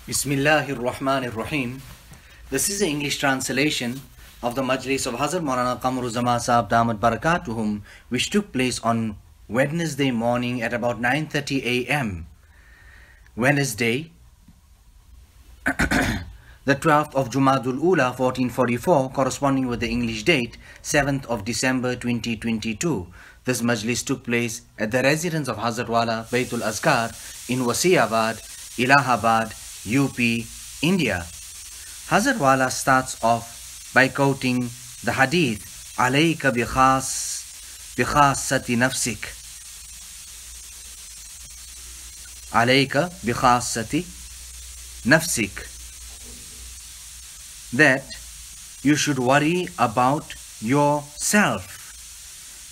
Bismillahir Rahmanir Rahim. This is the English translation of the MAJLIS of HAZRATH MAULANA QAMAR Sahib Damat Barakatuhum, which took place on Wednesday morning at about 9:30 a.m. Wednesday, the 12th of Jumadul Ula 1444, corresponding with the English date 7th of December 2022. This Majlis took place at the residence of Hazrat Wala Baitul Azkar in Wasiabad, Allahabad, UP, India. Hazrat Wala starts off by quoting the hadith, "Alayka bikhasati nafsik." Alayka bikhasati nafsik. That you should worry about yourself.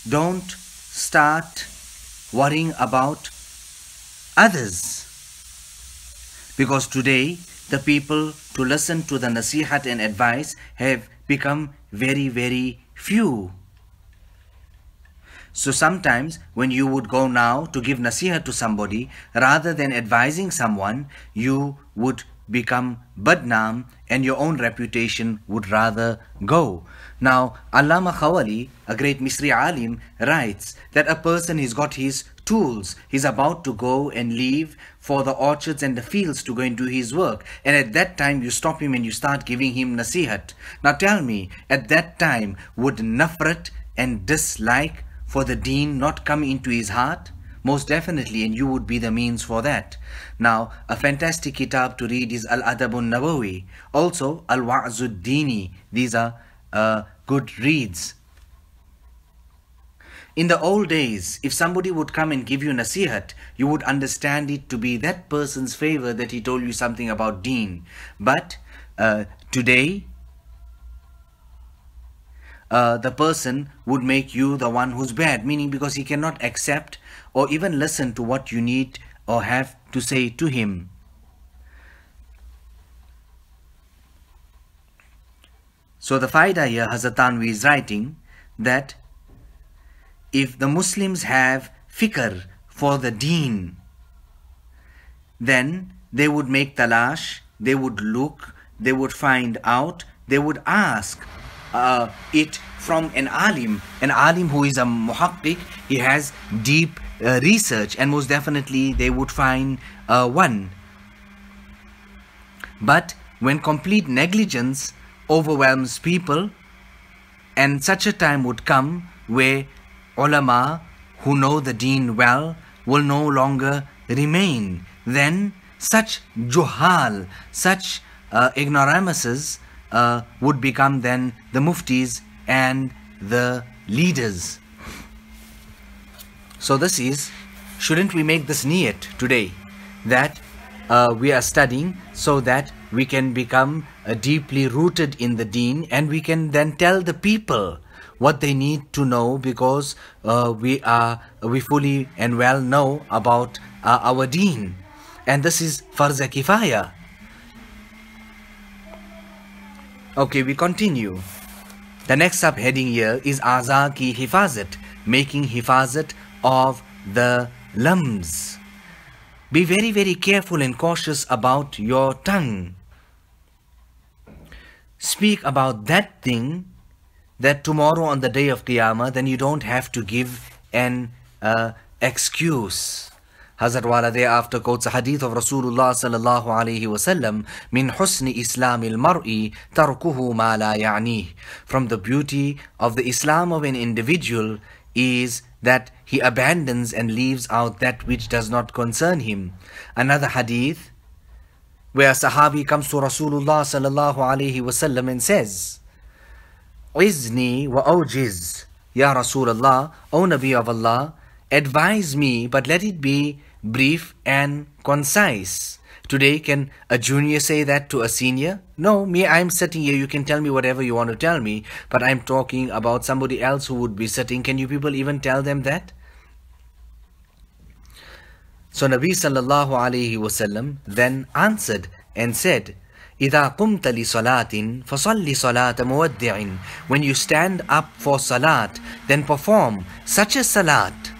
Don't start worrying about others. Because today, the people to listen to the nasihat and advice have become very, very few. So sometimes when you would go now to give nasihat to somebody, rather than advising someone, you would become badnaam and your own reputation would rather go. Now, Allama Khawali, a great Misri alim, writes that a person has got his tools. He's about to go and leave for the orchards and the fields to go and do his work. And at that time, you stop him and you start giving him nasihat. Now tell me, at that time, would nafrat and dislike for the deen not come into his heart? Most definitely, and you would be the means for that. Now, a fantastic kitab to read is Al-Adabun Nabawi. Also, Al-Wa'zud Dini. These are good reads. In the old days, if somebody would come and give you nasihat, you would understand it to be that person's favor that he told you something about deen. But today, the person would make you the one who's bad, meaning because he cannot accept or even listen to what you need or have to say to him. So the Faida here, Hazrat Tanvi is writing that if the Muslims have fikr for the deen, then they would make talash, they would look, they would find out, they would ask it from an alim who is a muhaqqiq. He has deep research, and most definitely they would find one. But when complete negligence overwhelms people, and such a time would come where ulama who know the deen well will no longer remain, then such juhal, such ignoramuses would become then the muftis and the leaders. So this is, shouldn't we make this niyat today, that we are studying so that we can become deeply rooted in the deen, and we can then tell the people what they need to know, because we fully and well know about our deen, and this is farz kifaya. Okay, we continue. The next subheading here is Aza ki hifazat, making hifazat of the limbs. Be very, very careful and cautious about your tongue. Speak about that thing that tomorrow on the day of Qiyamah, then you don't have to give an excuse. Hazrat Wala thereafter quotes a hadith of Rasulullah sallallahu alayhi wasallam, "Min husni islamil mar'i tarkuhu ma la ya'nih." From the beauty of the Islam of an individual is that he abandons and leaves out that which does not concern him. Another hadith where a sahabi comes to Rasulullah sallallahu alayhi wasallam and says, "Izni wa awjiz, Ya Rasulullah, O Nabi of Allah, advise me, but let it be brief and concise." Today, can a junior say that to a senior? No, I'm sitting here, you can tell me whatever you want to tell me, but I'm talking about somebody else who would be sitting. Can you people even tell them that? So Nabi sallallahu alayhi wasallam then answered and said, إِذَا قُمْتَ لِصَلَاةٍ فَصَلِّ صَلَاةَ مُوَدِّعٍ. When you stand up for salat, then perform such a salat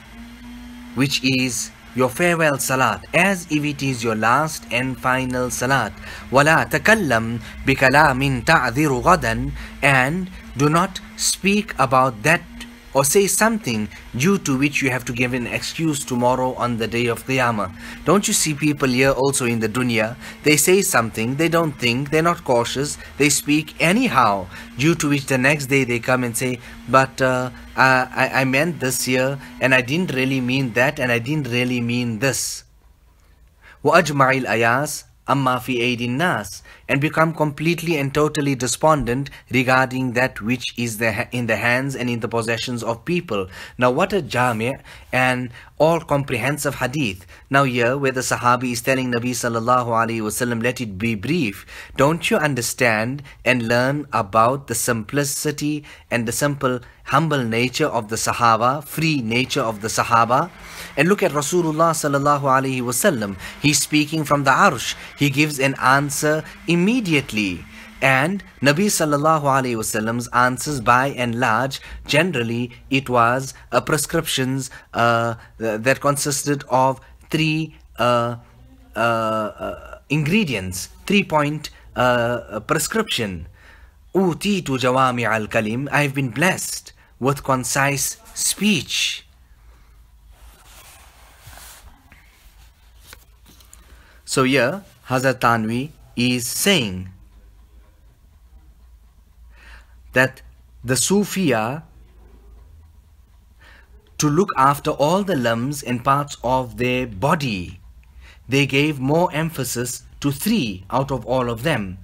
which is your farewell salat as if it is your last and final salat. وَلَا تَكَلَّمْ بِكَلَامٍ تَعْذِرُ غَدًا, and do not speak about that or say something due to which you have to give an excuse tomorrow on the day of Qiyamah. Don't you see people here also in the dunya? They say something, they don't think, they're not cautious, they speak anyhow, due to which the next day they come and say, but I meant this here, and I didn't really mean that, and I didn't really mean this. وَأَجْمَعِ الْأَيَاسِ أَمَّا فِي أَيْدِ النَّاسِ, and become completely and totally despondent regarding that which is in the hands and in the possessions of people. Now what a jami' and all comprehensive hadith. Now here where the Sahabi is telling Nabi sallallahu alaihi wasallam, let it be brief. Don't you understand and learn about the simplicity and the simple humble nature of the Sahaba, free nature of the Sahaba? And look at Rasulullah sallallahu alaihi wasallam. He's speaking from the arsh. He gives an answer immediately. And Nabi sallallahu alaihi wasallam's answers by and large, generally it was prescriptions that consisted of three ingredients, 3-point prescription. Utitu jawami al-kalim, I have been blessed with concise speech. So here Hazrat Tanvi is saying that the Sufiya, to look after all the limbs and parts of their body, they gave more emphasis to 3 out of all of them: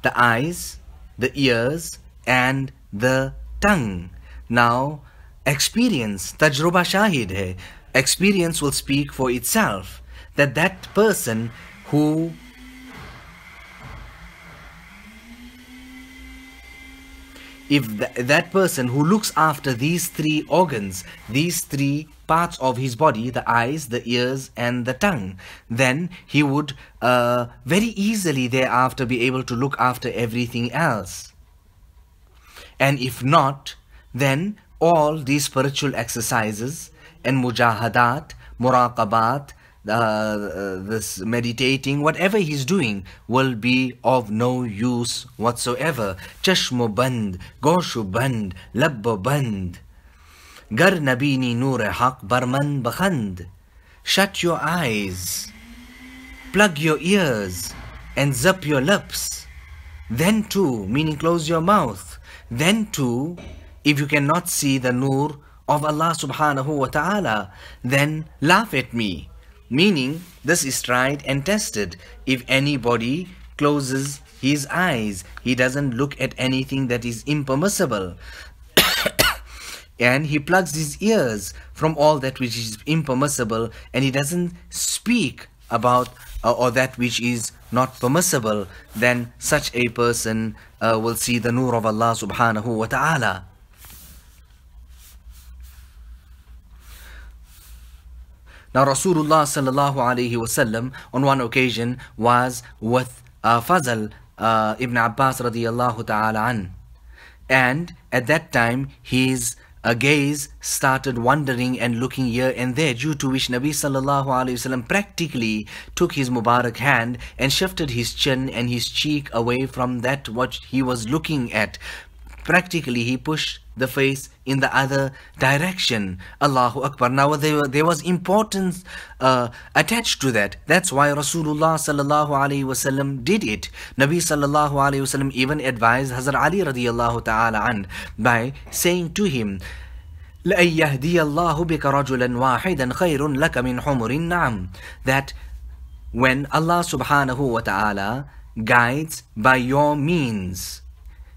the eyes, the ears, and the tongue. Now experience, tajruba shahid hai, experience will speak for itself, that person who that person who looks after these 3 organs, these 3 parts of his body, the eyes, the ears, and the tongue, then he would very easily thereafter be able to look after everything else. And if not, then all these spiritual exercises and mujahadat, muraqabat, this meditating, whatever he's doing will be of no use whatsoever. Chashmo band, goshu band, labbo band, gar nabini noor haq barman bakhand. Shut your eyes, plug your ears, and zip your lips. Then too, meaning close your mouth. Then too, if you cannot see the noor of Allah subhanahu wa ta'ala, then laugh at me. Meaning, this is tried and tested. If anybody closes his eyes, he doesn't look at anything that is impermissible. And he plugs his ears from all that which is impermissible, and he doesn't speak about or that which is not permissible, then such a person will see the nur of Allah subhanahu wa ta'ala. Now Rasulullah sallallahu alaihi wasallam on one occasion was with Fazl ibn Abbas radiyallahu ta'ala an, and at that time his gaze started wandering and looking here and there, due to which Nabi sallallahu alaihi wasallam practically took his Mubarak hand and shifted his chin and his cheek away from that what he was looking at. Practically he pushed the face in the other direction. Allahu Akbar. Now there was importance attached to that. That's why Rasulullah sallallahu alaihi wasallam did it. Nabi sallallahu alaihi wasallam even advised Hazrat Ali radiyallahu ta'ala an by saying to him, لَأَن يَهْدِيَ اللَّهُ بِكَ رَجُلًا وَاحِدًا خَيْرٌ لَكَ مِنْ حُمُرِ النَّعَمِ. That when Allah subhanahu wa ta'ala guides by your means,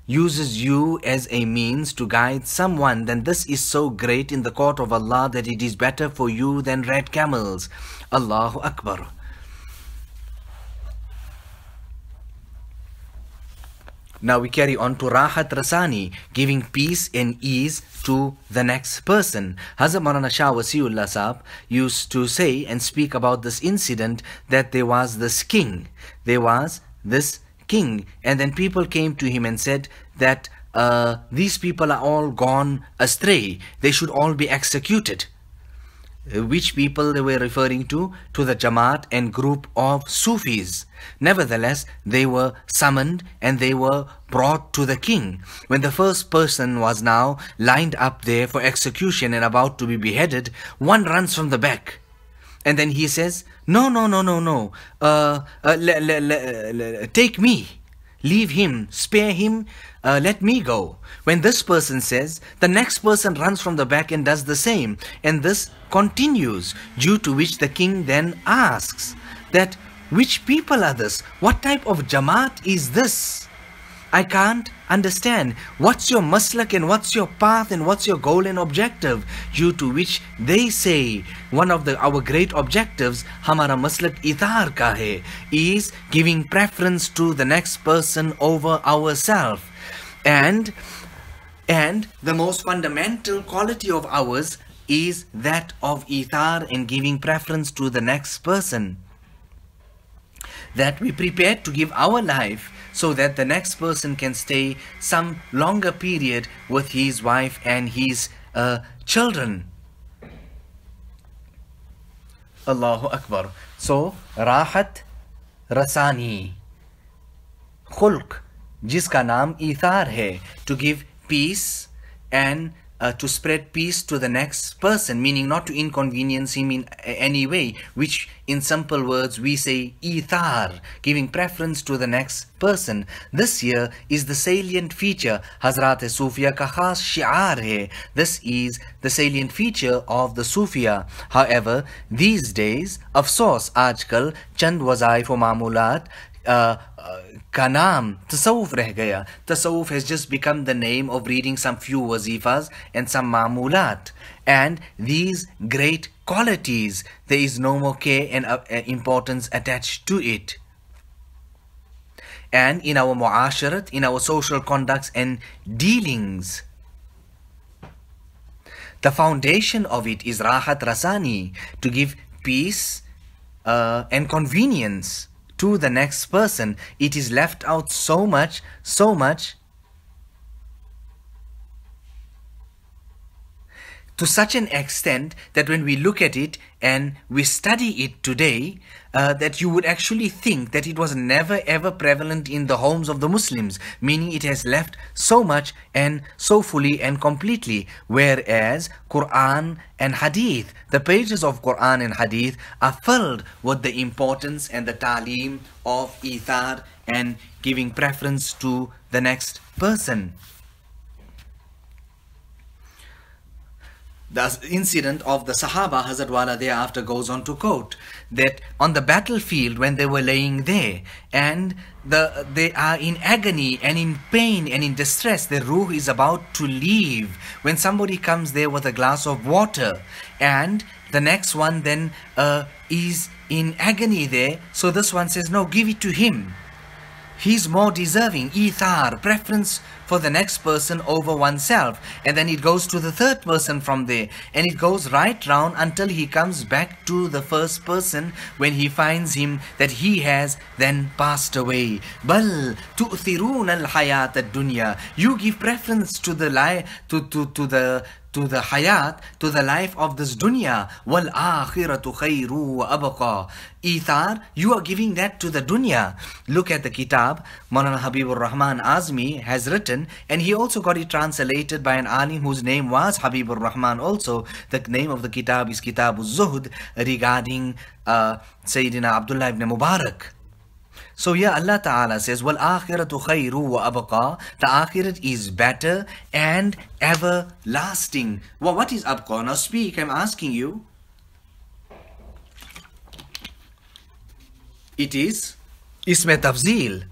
uses you as a means to guide someone, then this is so great in the court of Allah that it is better for you than red camels. Allahu Akbar. Now we carry on to Rahat Rasani, giving peace and ease to the next person. Hazrat Maulana Shah Wasiullah Sahab used to say and speak about this incident, that there was this king. And then people came to him and said that these people are all gone astray, they should all be executed. which people they were referring to the Jamaat and group of Sufis. Nevertheless, they were summoned and they were brought to the king. When the first person was now lined up there for execution and about to be beheaded, one runs from the back. And then he says, no, take me. Leave him, spare him, let me go. When this person says, the next person runs from the back and does the same. And this continues, due to which the king then asks that, which people are this? What type of Jamaat is this? I can't understand. What's your maslak and what's your path and what's your goal and objective? Due to which they say, one of our great objectives, Hamara maslak ithar ka hai, is giving preference to the next person over ourselves. And the most fundamental quality of ours is that of ithar and giving preference to the next person. That we prepare to give our life so that the next person can stay some longer period with his wife and his children. Allahu Akbar. So, Rahat Rasani, Khulq, jiska naam ithar hai, to give peace and to spread peace to the next person, meaning not to inconvenience him in any way, which in simple words we say ithar, giving preference to the next person. This here is the salient feature. HAZRATH Sufiya ka khas shi'ar hai. This is the salient feature of the Sufiya. However, these days, afsos, aajkal chand wazaif o maamulat का नाम tasawwuf रह गया. Tasawwuf has just become the name of reading some few wazifas and some maamulat. And these great qualities, there is no more care and importance attached to it. And in our muasharat, in our social conducts and dealings, the foundation of it is Rahat Rasani, to give peace and convenience to the next person. It is left out so much to such an extent that when we look at it and we study it today, that you would actually think that it was never ever prevalent in the homes of the Muslims, meaning it has left so much and so fully and completely. Whereas Quran and Hadith, the pages of Quran and Hadith are filled with the importance and the ta'aleem of ithar and giving preference to the next person. The incident of the Sahaba, Hazrat Wala thereafter goes on to quote that on the battlefield when they were laying there and they are in agony and in pain and in distress, their ruh is about to leave, when somebody comes there with a glass of water and the next one then is in agony there, so this one says, no, give it to him. He's more deserving, ithar, preference for the next person over oneself. And then it goes to the third person from there. And it goes right round until he comes back to the first person when he finds him that he has then passed away. Bal tu'thirun al-hayat ad-dunya. You give preference to the to the hayat, to the life of this dunya. Wal akhiratu khayru wa abqa. Ithar, you are giving that to the dunya. Look at the kitab Maulana Habibur Rahman Azmi has written, and he also got it translated by an alim whose name was Habibur Rahman also. The name of the kitab is Kitabuz Zuhd, regarding Sayyidina Abdullah ibn Mubarak. So here Allah Ta'ala says, Wal akhiratu khayru wa abqa. The akhirat is better and everlasting. Well, what is abqa? Now speak, I'm asking you. It is isme tafzil,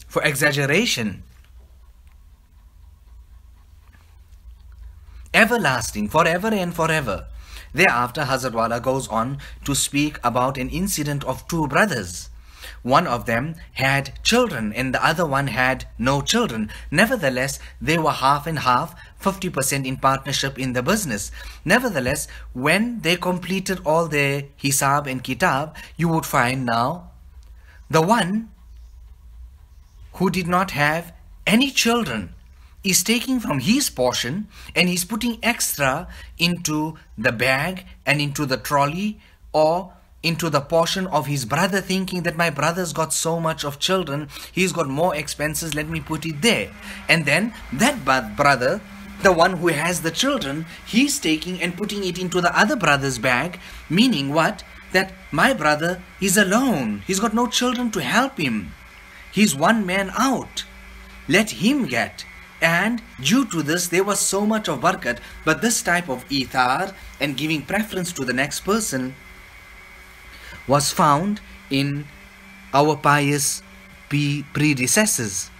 for exaggeration. Everlasting, forever and forever. Thereafter, Hazrat Wala goes on to speak about an incident of two brothers. One of them had children and the other one had no children. Nevertheless, they were half and half, 50% in partnership in the business. Nevertheless, when they completed all their hisab and kitab, you would find now the one who did not have any children is taking from his portion and he's putting extra into the bag and into the trolley or into the portion of his brother, thinking that my brother's got so much of children, he's got more expenses, let me put it there. And then that brother, the one who has the children, he's taking and putting it into the other brother's bag, meaning what? That my brother is alone, he's got no children to help him, he's one man out, let him get. And due to this, there was so much of barakat. But this type of ithar and giving preference to the next person was found in our pious predecessors.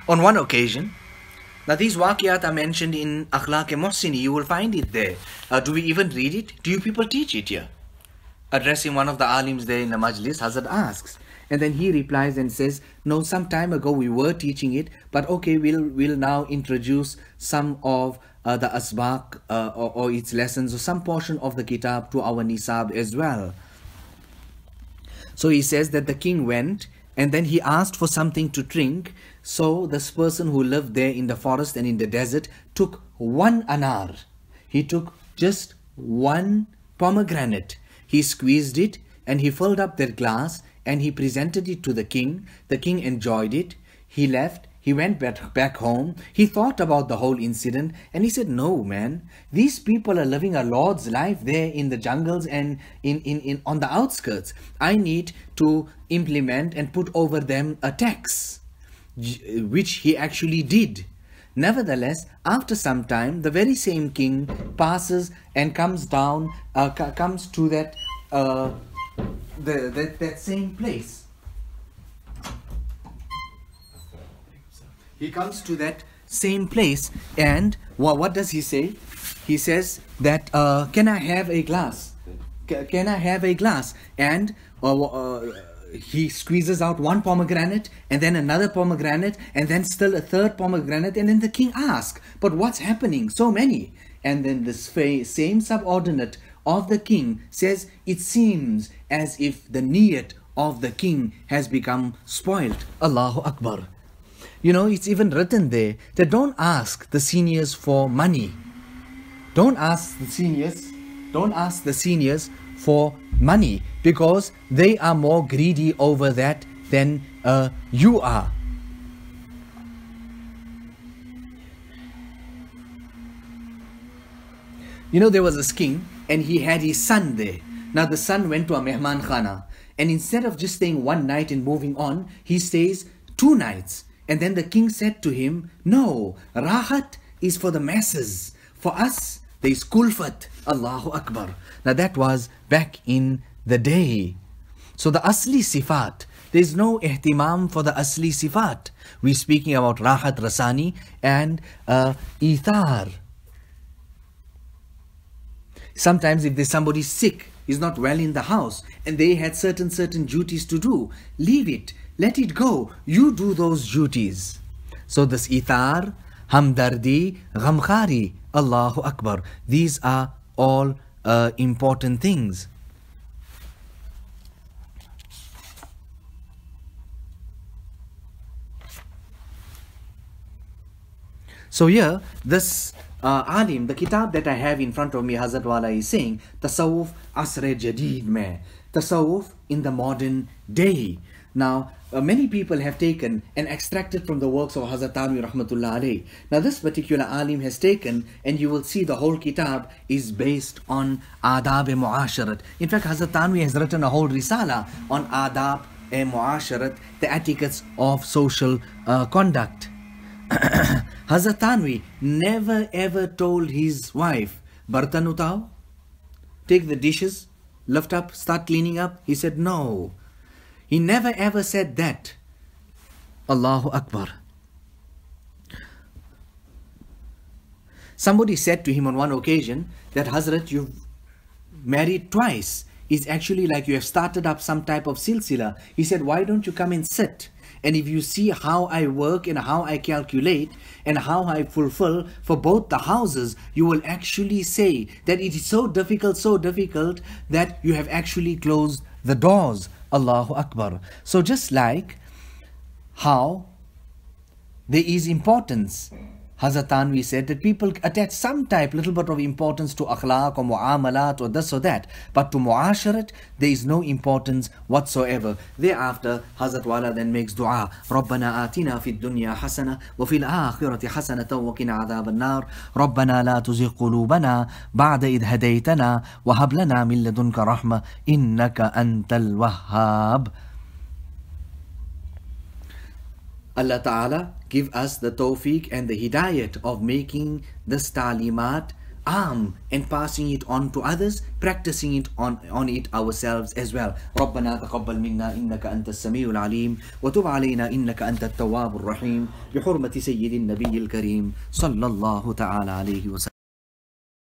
On one occasion, now these waqiyat are mentioned in Akhlaq-e-Muhsini, you will find it there. Do we even read it? Do you people teach it here? Addressing one of the alims there in the majlis, Hazrat asks. And then he replies and says, no, some time ago we were teaching it, but okay, we'll now introduce some of the asbaq or its lessons or some portion of the kitab to our nisab as well. So he says that the king went and then he asked for something to drink. So this person who lived there in the forest and in the desert took one anar. He took just one pomegranate. He squeezed it and he filled up their glass and he presented it to the king. The king enjoyed it. He left. He went back home. He thought about the whole incident and he said, no man, these people are living a Lord's life there in the jungles and on the outskirts. I need to implement and put over them a tax, which he actually did. Nevertheless, after some time, the very same king passes and comes down, comes to that that same place. He comes to that same place and what does he say? He says that, can I have a glass? Can I have a glass? And he squeezes out one pomegranate and then another pomegranate and then still a third pomegranate, and then the king asks, but what's happening? So many. And then this same subordinate of the king says, it seems as if the niyat of the king has become spoiled. Allahu Akbar. You know, it's even written there that don't ask the seniors for money. Don't ask the seniors for money, because they are more greedy over that than you are. You know, there was this king and he had his son there. Now the son went to a mehman khana, and instead of just staying one night and moving on, he stays 2 nights. And then the king said to him, no, rahat is for the masses. For us, there is kulfat. Allahu Akbar. Now that was back in the day. So the asli sifat, there is no ihtimam for the asli sifat. We're speaking about rahat rasani and ithar. Sometimes if there's somebody sick, is not well in the house, and they had certain duties to do, leave it. Let it go. You do those duties. So this ithar, hamdardi, ghamkhari, Allahu Akbar. These are all important things. So here, this alim, the kitab that I have in front of me, Hazrat Wala is saying, Tasawwuf Asre Jadid mein, Tasawwuf in the modern day. Now, many people have taken and extracted from the works of Hazrat Thanwi Rahmatullah alayh. Now, this particular alim has taken, and you will see the whole kitab is based on adab-e-mu'asharat. In fact, Hazrat Thanwi has written a whole risala on adab-e-mu'asharat, the etiquettes of social conduct. Hazrat Thanwi never ever told his wife, Bartan utao, take the dishes, lift up, start cleaning up. He said no. He never ever said that. Allahu Akbar. Somebody said to him on one occasion that, Hazrat, you've married twice. It's actually like you have started up some type of silsila. He said, why don't you come and sit? And if you see how I work and how I calculate and how I fulfill for both the houses, you will actually say that it is so difficult that you have actually closed the doors. Allahu Akbar. So just like how there is importance. Hazrat Tanvi said that people attach some type, little bit of importance to akhlaq or mu'amalat or this or that. But to mu'asharat, there is no importance whatsoever. Thereafter, Hazrat Wala then makes dua. رَبَّنَا آتِنَا فِي الدُّنْيَا حَسَنَةً وَفِي الْآخِرَةِ حَسَنَةً وَقِنَا عَذَابَ النَّارِ رَبَّنَا لَا تُزِغْ قُلُوبَنَا بَعْدَ إِذْ هَدَيْتَنَا وَهَبْ لَنَا مِن لَدُنْكَ رَحْمَةً إِنَّكَ أَنْتَ الْوَهَّابُ. Allah Ta'ala give us the tawfiq and the hidayat of making this talimat am and passing it on to others, practicing it on it ourselves as well. ربنا تقبل منا إنك أنت السميع العليم وتب علينا إنك أنت التواب الرحيم بحرمة سيد النبي الكريم صلى الله تعالى عليه وسلم.